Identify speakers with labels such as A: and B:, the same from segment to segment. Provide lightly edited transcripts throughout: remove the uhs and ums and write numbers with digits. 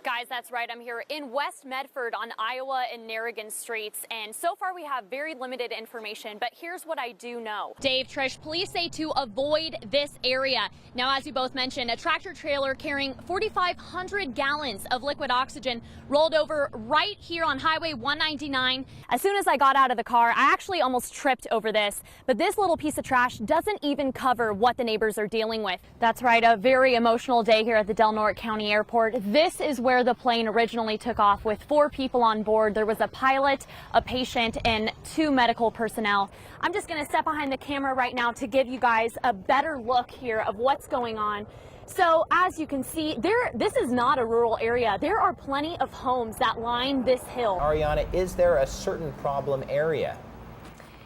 A: Guys, that's right. I'm here in West Medford on Iowa and Narragansett streets, and so far we have very limited information, but here's what I do know. Dave, Trish, police say to avoid this area. Now, as you both mentioned, a tractor trailer carrying 4,500 gallons of liquid oxygen rolled over right here on Highway 199. As soon as I got out of the car, I actually almost tripped over this, but this little piece of trash doesn't even cover what the neighbors are dealing with. That's right, a very emotional day here at the Del Norte County Airport. This is where the plane originally took off with 4 people on board. There was a pilot, a patient, and 2 medical personnel. I'm just going to step behind the camera right now to give you guys a better look here of what's going on. So as you can see, this is not a rural area. There are plenty of homes that line this hill.
B: Ariana, is there a certain problem area?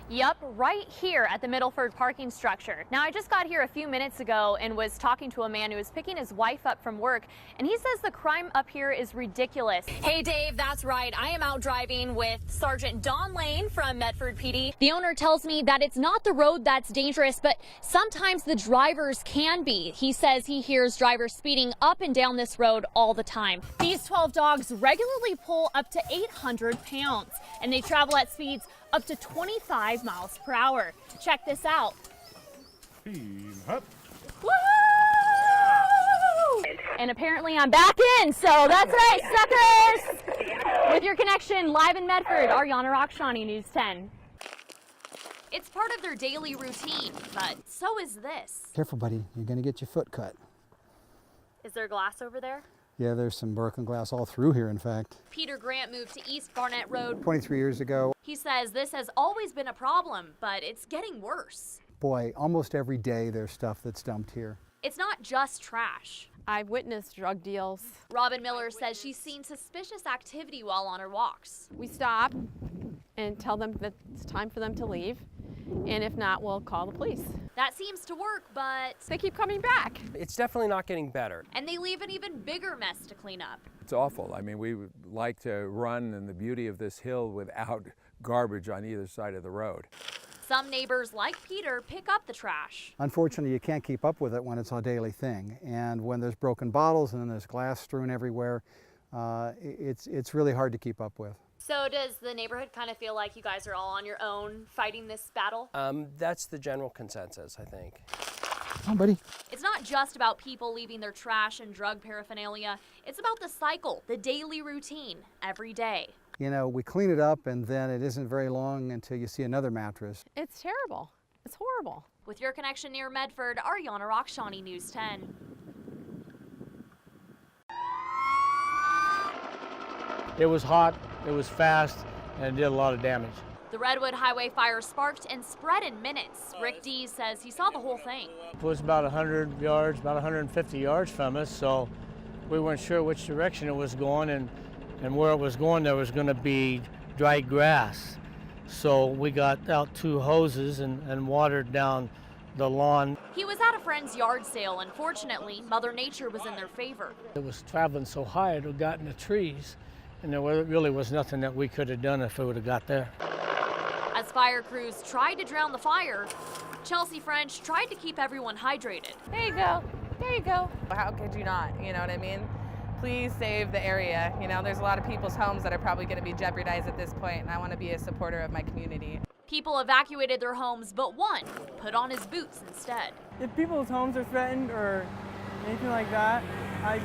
A: Yep, right here at the Middleford parking structure. Now, I just got here a few minutes ago and was talking to a man who was picking his wife up from work, and he says the crime up here is ridiculous. Hey, Dave, that's right. I am out driving with Sergeant Don Lane from Medford PD. The owner tells me that it's not the road that's dangerous, but sometimes the drivers can be. He says he hears drivers speeding up and down this road all the time. These 12 dogs regularly pull up to 800 pounds, and they travel at speeds up to 25 miles per hour. Check this out.
C: Team up.
A: Woo! And apparently I'm back in, so that's right, suckers! With your connection, live in Medford, Ariana Rakhshani, News 10. It's part of their daily routine, but so is this.
D: Careful, buddy. You're going to get your foot cut.
A: Is there glass over there?
D: Yeah, there's some broken glass all through here, in fact.
A: Peter Grant moved to East Barnett Road
D: 23 years ago.
A: He says this has always been a problem, but it's getting worse.
D: Boy, almost every day there's stuff that's dumped here.
A: It's not just trash.
E: I've witnessed drug deals.
A: Robin Miller says she's seen suspicious activity while on her walks.
E: We stop and tell them that it's time for them to leave, and if not, we'll call the police.
A: That seems to work, but
E: They keep coming back.
F: It's definitely not getting better.
A: and they leave an even bigger mess to clean up.
C: It's awful. I mean, we would like to run in the beauty of this hill without garbage on either side of the road.
A: Some neighbors, like Peter, pick up the trash.
D: Unfortunately, you can't keep up with it when it's a daily thing. And when there's broken bottles and then there's glass strewn everywhere, it's really hard to keep up with.
A: So does the neighborhood kind of feel like you guys are all on your own fighting this battle?
F: That's the general consensus, I think.
D: Come on, buddy.
A: It's not just about people leaving their trash and drug paraphernalia. It's about the cycle, the daily routine, every day.
D: You know, we clean it up and then it isn't very long until you see another mattress.
E: It's terrible. It's horrible.
A: With your connection near Medford, Ariana Rakhshani, News 10.
G: It was hot, it was fast, and it did a lot of damage.
A: The Redwood Highway fire sparked and spread in minutes. Rick D says he saw the whole thing.
G: It was about 100 yards, about 150 yards from us, so we weren't sure which direction it was going, and where it was going there was going to be dry grass. So we got out 2 hoses and watered down the lawn.
A: He was at a friend's yard sale. Unfortunately, Mother Nature was in their favor.
G: It was traveling so high it had gotten the trees, and there really was nothing that we could have done if it would have got there.
A: As fire crews tried to drown the fire, Chelsea French tried to keep everyone hydrated.
E: There you go. There you go.
H: How could you not? You know what I mean? Please save the area. You know, there's a lot of people's homes that are probably going to be jeopardized at this point, and I want to be a supporter of my community.
A: People evacuated their homes, but one put on his boots instead.
I: If people's homes are threatened or anything like that, I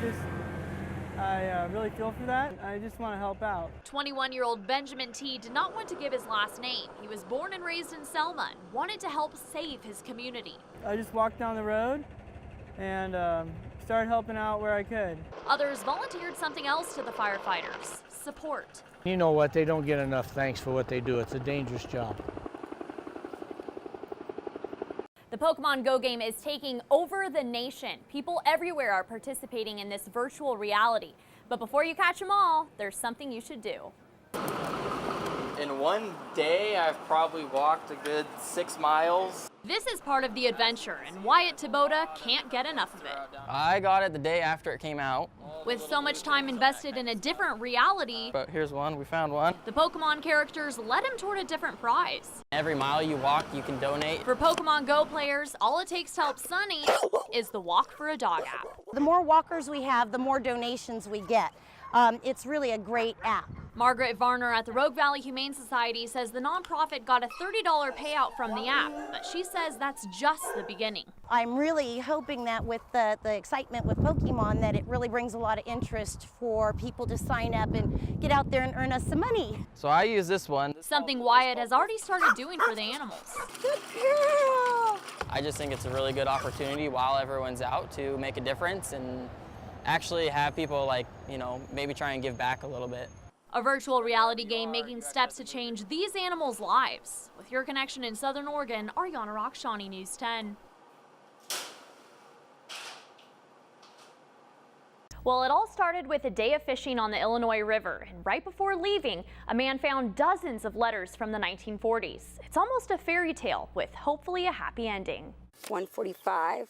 I: really feel for that. I just want to help out.
A: 21-year-old Benjamin T. did not want to give his last name. He was born and raised in Selma and wanted to help save his community.
I: I just walked down the road and started helping out where I could.
A: Others volunteered something else to the firefighters: support.
G: You know what, they don't get enough thanks for what they do. It's a dangerous job.
A: The Pokemon Go game is taking over the nation. People everywhere are participating in this virtual reality. But before you catch them all, there's something you should do.
J: In one day, I've probably walked a good 6 miles.
A: This is part of the adventure, and Wyatt Taboda can't get enough of it.
J: I got it the day after it came out.
A: With so much time invested in a different reality,
J: But here's one, we found one.
A: the Pokemon characters led him toward a different prize.
J: Every mile you walk, you can donate.
A: For Pokemon Go players, all it takes to help Sunny is the Walk for a Dog app.
K: The more walkers we have, the more donations we get. It's really a great app.
A: Margaret Varner at the Rogue Valley Humane Society says the nonprofit got a $30 payout from the app, but she says that's just the beginning.
K: I'm really hoping that with the excitement with Pokemon that it really brings a lot of interest for people to sign up and get out there and earn us some money.
J: So I use this one.
A: Something Wyatt has already started doing for the animals.
K: Good girl!
J: I just think it's a really good opportunity while everyone's out to make a difference and actually have people like, maybe try and give back a little bit.
A: A virtual reality game making steps to change these animals' lives. With your connection in Southern Oregon, Ariana Rakhshani, News 10. Well, it all started with a day of fishing on the Illinois River, and right before leaving, a man found dozens of letters from the 1940s. It's almost a fairy tale with hopefully a happy ending.
L: 145,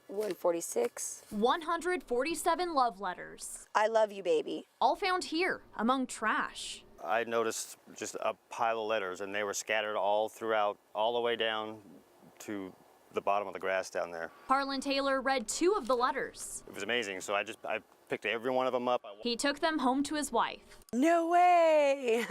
L: 146.
A: 147 love letters.
L: I love you, baby.
A: All found here among trash.
M: I noticed just a pile of letters, and they were scattered all throughout, all the way down to the bottom of the grass down there.
A: Harlan Taylor read 2 of the letters.
M: It was amazing, so I picked every one of them up.
A: He took them home to his wife.
L: No way!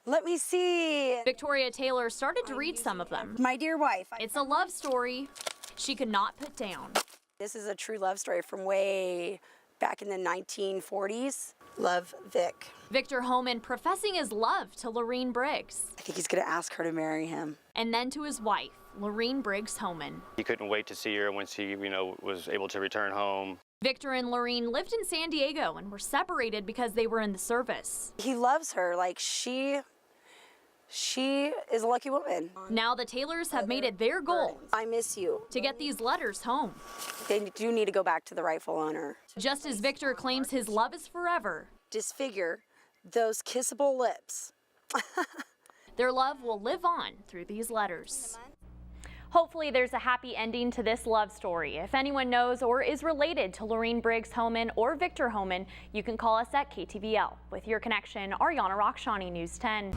L: Let me see.
A: Victoria Taylor started to read some of them.
L: My dear wife.
A: It's a love story she could not put down.
L: This is a true love story from way back in the 1940s. Love, Vic.
A: Victor Homan professing his love to Lorene Briggs.
L: I think he's gonna ask her to marry him.
A: And then to his wife, Lorene Briggs Homan.
M: He couldn't wait to see her when she, was able to return home.
A: Victor and Lorene lived in San Diego and were separated because they were in the service.
L: He loves her, like she is a lucky woman.
A: Now the Taylors have made it their goal.
L: I miss you.
A: To get these letters home.
L: They do need to go back to the rightful owner.
A: Just as Victor claims his love is forever.
L: Disfigure those kissable lips.
A: Their love will live on through these letters. Hopefully there's a happy ending to this love story. If anyone knows or is related to Lorene Briggs Homan or Victor Homan, you can call us at KTVL. With your connection, Ariana Rakhshani, News 10.